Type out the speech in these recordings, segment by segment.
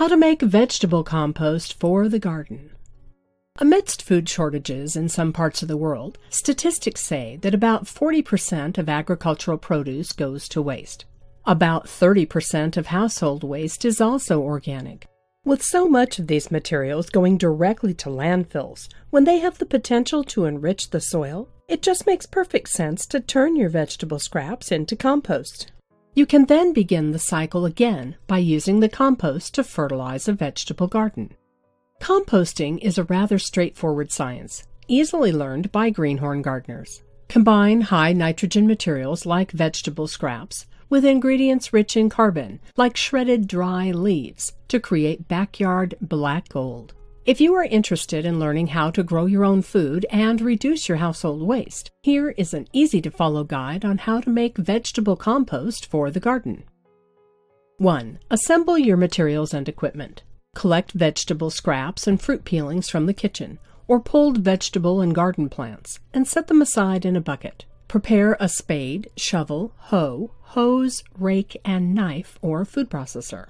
How to make vegetable compost for the garden. Amidst food shortages in some parts of the world, statistics say that about 40% of agricultural produce goes to waste. About 30% of household waste is also organic. With so much of these materials going directly to landfills, when they have the potential to enrich the soil, it just makes perfect sense to turn your vegetable scraps into compost. You can then begin the cycle again by using the compost to fertilize a vegetable garden. Composting is a rather straightforward science, easily learned by greenhorn gardeners. Combine high nitrogen materials like vegetable scraps with ingredients rich in carbon, like shredded dry leaves, to create backyard black gold. If you are interested in learning how to grow your own food and reduce your household waste, here is an easy-to-follow guide on how to make vegetable compost for the garden. 1. Assemble your materials and equipment. Collect vegetable scraps and fruit peelings from the kitchen, or pulled vegetable and garden plants, and set them aside in a bucket. Prepare a spade, shovel, hoe, hose, rake, and knife or food processor.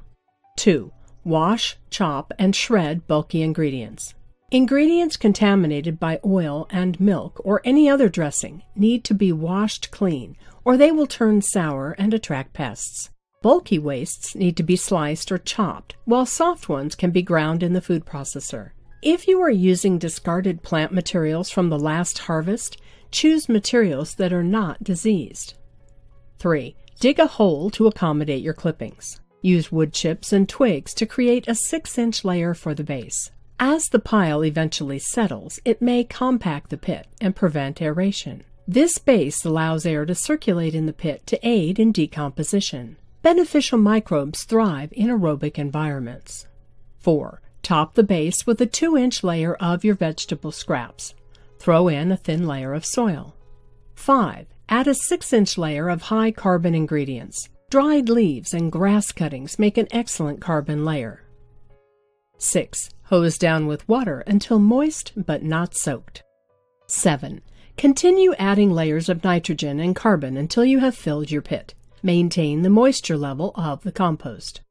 2. Wash, chop, and shred bulky ingredients. Ingredients contaminated by oil and milk or any other dressing need to be washed clean, or they will turn sour and attract pests. Bulky wastes need to be sliced or chopped, while soft ones can be ground in the food processor. If you are using discarded plant materials from the last harvest, choose materials that are not diseased. 3. Dig a hole to accommodate your clippings. Use wood chips and twigs to create a 6-inch layer for the base. As the pile eventually settles, it may compact the pit and prevent aeration. This base allows air to circulate in the pit to aid in decomposition. Beneficial microbes thrive in aerobic environments. 4. Top the base with a 2-inch layer of your vegetable scraps. Throw in a thin layer of soil. 5. Add a 6-inch layer of high carbon ingredients. Dried leaves and grass cuttings make an excellent carbon layer. 6. Hose down with water until moist but not soaked. 7. Continue adding layers of nitrogen and carbon until you have filled your pit. Maintain the moisture level of the compost.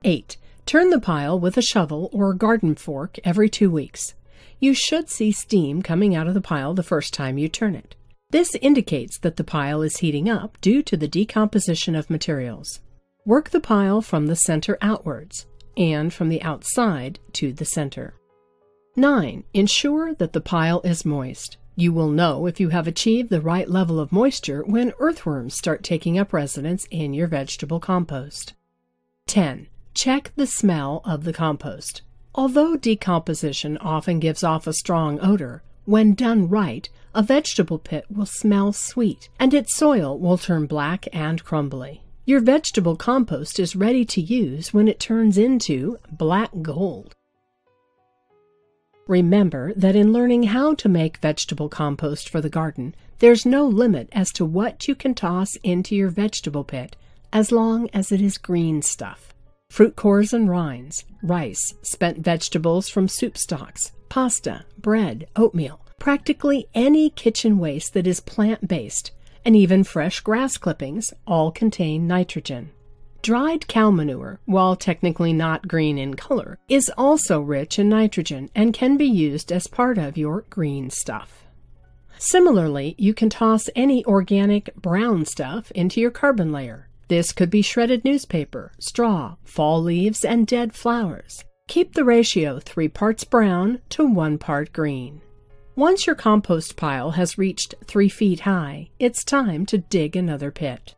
8. Turn the pile with a shovel or garden fork every 2 weeks. You should see steam coming out of the pile the first time you turn it. This indicates that the pile is heating up due to the decomposition of materials. Work the pile from the center outwards and from the outside to the center. 9. Ensure that the pile is moist. You will know if you have achieved the right level of moisture when earthworms start taking up residence in your vegetable compost. 10. Check the smell of the compost. Although decomposition often gives off a strong odor, when done right, a vegetable pit will smell sweet, and its soil will turn black and crumbly. Your vegetable compost is ready to use when it turns into black gold. Remember that in learning how to make vegetable compost for the garden, there's no limit as to what you can toss into your vegetable pit, as long as it is green stuff. Fruit cores and rinds, rice, spent vegetables from soup stocks, pasta, bread, oatmeal, practically any kitchen waste that is plant-based, and even fresh grass clippings all contain nitrogen. Dried cow manure, while technically not green in color, is also rich in nitrogen and can be used as part of your green stuff. Similarly, you can toss any organic brown stuff into your carbon layer. This could be shredded newspaper, straw, fall leaves, and dead flowers. Keep the ratio 3 parts brown to 1 part green. Once your compost pile has reached 3 feet high, it's time to dig another pit.